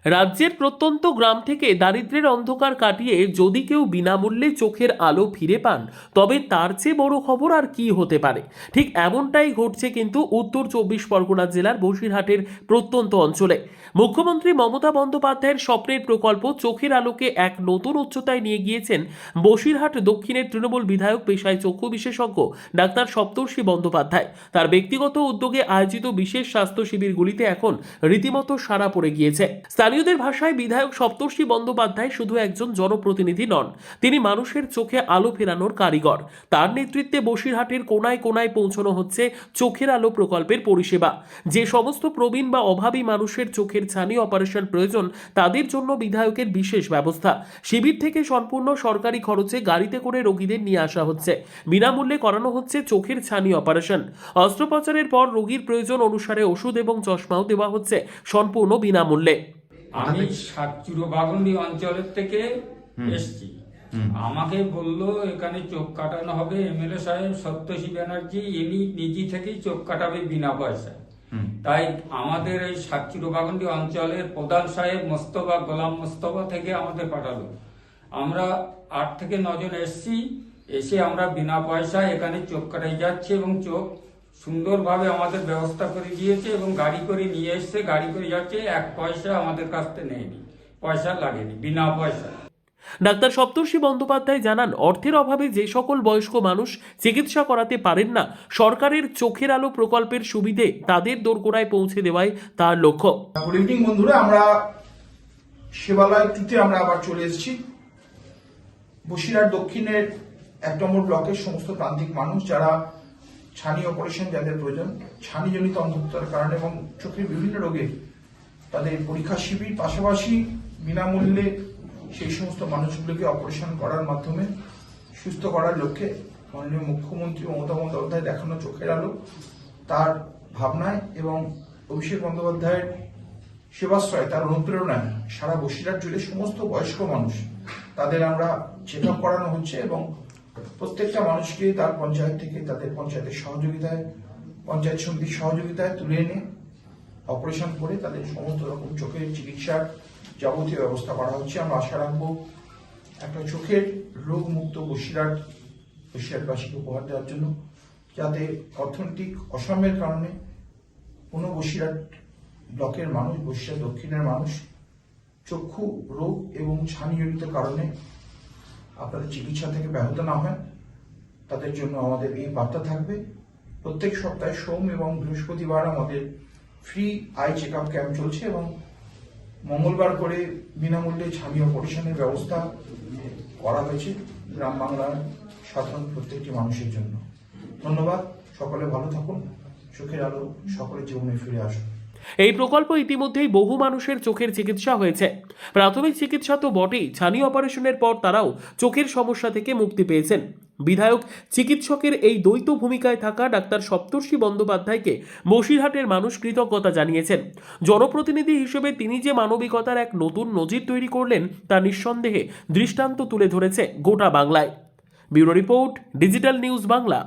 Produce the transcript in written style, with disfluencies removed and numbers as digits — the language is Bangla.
রাজ্যের প্রত্যন্ত গ্রাম থেকে দারিদ্র্যের অন্ধকার কাটিয়ে যদি কেউ বিনামূল্যে চোখের আলো ফিরে পান, তবে তার চেয়ে বড় খবর আর কি হতে পারে। ঠিক এমনটাই ঘটছে কিন্তু উত্তর 24 পরগনা জেলার বসিরহাটের প্রত্যন্ত অঞ্চলে। মুখ্যমন্ত্রী মমতা বন্দ্যোপাধ্যায়ের স্বপ্নের প্রকল্প চোখের আলোকে এক নতুন উচ্চতায় নিয়ে গিয়েছেন বসিরহাট দক্ষিণের তৃণমূল বিধায়ক, পেশায় চক্ষু বিশেষজ্ঞ ডাক্তার সপ্তর্ষি বন্দ্যোপাধ্যায়। তার ব্যক্তিগত উদ্যোগে আয়োজিত বিশেষ স্বাস্থ্য শিবিরগুলিতে এখন রীতিমতো সাড়া পড়ে গিয়েছে। স্থানীয়দের ভাষায় বিধায়ক সপ্তর্ষি বন্দ্যোপাধ্যায় শুধু একজন জনপ্রতিনিধি নন, তিনি মানুষের চোখে আলো ফেরানোর কারিগর। তার নেতৃত্বে বসিরহাটের কোনায় কোনায় পৌঁছানো হচ্ছে চোখের আলো প্রকল্পের পরিষেবা। যে সমস্ত প্রবীণ বা অভাবী মানুষের চোখের ছানি অপারেশন প্রয়োজন, তাদের জন্য বিধায়কের বিশেষ ব্যবস্থা। শিবির থেকে সম্পূর্ণ সরকারি খরচে গাড়িতে করে রোগীদের নিয়ে আসা হচ্ছে। বিনামূল্যে করানো হচ্ছে চোখের ছানি অপারেশন। অস্ত্রোপচারের পর রোগীর প্রয়োজন অনুসারে ওষুধ এবং চশমাও দেওয়া হচ্ছে সম্পূর্ণ বিনামূল্যে। আমি সাতচুরবাগন্ডি অঞ্চলের থেকে এসছি। আমাকে বললো এখানে চোখ কাটানো হবে, এমএলএ সাহেব সত্যশী ব্যানার্জি ইনি নিজে থেকেই চোখ কাটাবে বিনা পয়সায়। তাই আমাদের এই সাতচুরবাগন্ডি অঞ্চলের প্রধান সাহেব মোস্তফা গোলাম মোস্তফা থেকে আমাদের পাঠালো। আমরা 8 থেকে 9 জন এসছি। এসে আমরা বিনা পয়সায় এখানে চোখ কাটাই যাচ্ছি এবং চোখ সুন্দরভাবে আমাদের ব্যবস্থা করে দিয়েছে এবং গাড়ি করে নিয়ে এসছে, গাড়ি করে যাচ্ছে। 1 পয়সা আমাদের কাছ থেকে নেয়নি, পয়সা লাগেনি, বিনা পয়সা। ডাক্তার সপ্তর্ষি বন্দ্যোপাধ্যায় জানান, অর্থের অভাবে যে সকল বয়স্ক মানুষ চিকিৎসা করাতে পারেন না, সরকারের চোখের আলো প্রকল্পের সুবিধে তাদের দোরগোড়ায় পৌঁছে দেওয়াই তার লক্ষ্য। গুড ইভিনিং বন্ধুরা, আমরা সেবালয় 2-তে আমরা আবার চলে এসেছি। বসিরহাট দক্ষিণের 1 নম্বর ব্লকের সমস্ত প্রান্তিক মানুষ যারা ছানি অপারেশন যাদের প্রয়োজন, ছানিজনিত অন্ধত্বের কারণে এবং চোখের বিভিন্ন রোগে তাদের পরীক্ষা শিবির, পাশাপাশি বিনামূল্যে সেই সমস্ত মানুষগুলোকে অপারেশন করার মাধ্যমে সুস্থ করার লক্ষ্যে মাননীয় মুখ্যমন্ত্রী মমতা বন্দ্যোপাধ্যায় দেখানো চোখের আলো, তার ভাবনায় এবং অভিষেক বন্দ্যোপাধ্যায়ের সেবাশ্রয়, তার অনুপ্রেরণায় সারা বসিরহাট জুড়ে সমস্ত বয়স্ক মানুষ তাদের আমরা চেক আপ করানো হচ্ছে এবং প্রত্যেকটা মানুষকে তার পঞ্চায়েত থেকে তাদের পঞ্চায়েতের সহযোগিতায়, পঞ্চায়েত সমিতির সহযোগিতায় তুলে এনে অপারেশন করে তাদের সমস্ত রকম চোখের চিকিৎসার যাবতীয় ব্যবস্থা করা হচ্ছে। আমরা আশা রাখবো একটা চোখের রোগ মুক্ত বসিরহাটবাসীকে উপহার দেওয়ার জন্য, যাতে অর্থনৈতিক অসাম্যের কারণে কোনো বসিরহাট ব্লকের মানুষ, বসিরহাট দক্ষিণের মানুষ চক্ষু রোগ এবং ছানিজনিত কারণে আপনাদের চিকিৎসা থেকে ব্যাহত না হয়, তাদের জন্য আমাদের এই বার্তা থাকবে। প্রত্যেক সপ্তাহে সোম এবং বৃহস্পতিবার আমাদের free eye check up camp চলছে এবং মঙ্গলবার করে বিনামূল্যে ছানি অপারেশনের ব্যবস্থা করা হয়েছে গ্রাম বাংলার সাধারণ প্রত্যেকটি মানুষের জন্য। ধন্যবাদ, সকলে ভালো থাকুন, চোখের আলো সকলের জীবনে ফিরে আসুন। এই প্রকল্প ইতিমধ্যেই বহু মানুষের চোখের চিকিৎসা হয়েছে। প্রাথমিক চিকিৎসা তো বটেই, ছানি অপারেশনের পর তারাও চোখের সমস্যা থেকে মুক্তি পেয়েছেন। বিধায়ক চিকিৎসকের এই দ্বৈত ভূমিকায় থাকা ডাক্তার সপ্তর্ষি বন্দ্যোপাধ্যায়কে বসিরহাটের মানুষ কৃতজ্ঞতা জানিয়েছেন। জনপ্রতিনিধি হিসেবে তিনি যে মানবিকতার এক নতুন নজির তৈরি করলেন, তা নিঃসন্দেহে দৃষ্টান্ত তুলে ধরেছে গোটা বাংলায়। Bureau report, digital news Bangla.